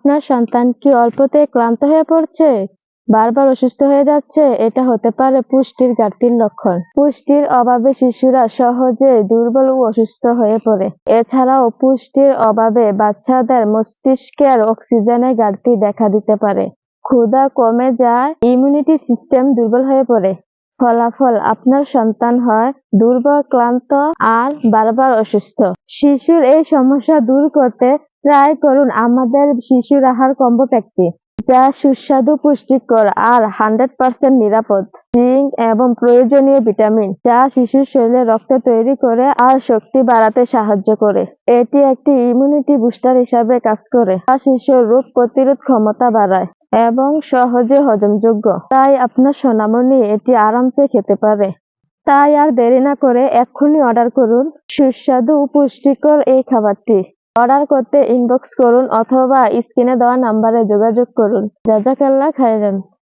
আপনার সন্তান কি অল্পতেই ক্লান্ত হয়ে পড়ছে? বারবার অসুস্থ হয়ে যাচ্ছে? এটা হতে পারে পুষ্টির ঘাটতির লক্ষণ। পুষ্টির অভাবে শিশুরা সহজে দুর্বল ও অসুস্থ হয়ে পড়ে। এছাড়াও পুষ্টির অভাবে বাচ্চাদের মস্তিষ্কের অক্সিজেনের ঘাটতি দেখা দিতে পারে। ক্ষুধা কমে যায়, ইমিউনিটি সিস্টেম দুর্বল হয়ে পড়ে। ফলাফল, আপনার সন্তান হয় দুর্বল, ক্লান্ত আর বারবার অসুস্থ। শিশুর এই সমস্যা দূর করতে ট্রাই করুন আমাদের শিশুর আহার কম্বো প্যাকটি, যা সুস্বাদু, পুষ্টিকর আর 100% নিরাপদ। জিঙ্ক এবং প্রয়োজনীয় ভিটামিন, যা শিশুর শরীরে রক্ত তৈরি করে আর শক্তি বাড়াতে সাহায্য করে। এটি একটি ইমিউনিটি বুস্টার হিসাবে কাজ করে, যা শিশুর রোগ প্রতিরোধ ক্ষমতা বাড়ায় এবং সহজে হজমযোগ্য। তাই আপনার সোনামণি এটি আরামসে খেতে পারে। তাই আর দেরি না করে এক্ষুনি অর্ডার করুন সুস্বাদু ও পুষ্টিকর এই খাবারটি। অর্ডার করতে ইনবক্স করুন অথবা স্ক্রিনে দেওয়া নাম্বারে যোগাযোগ করুন। জাজাকাল্লাহ খাইরান।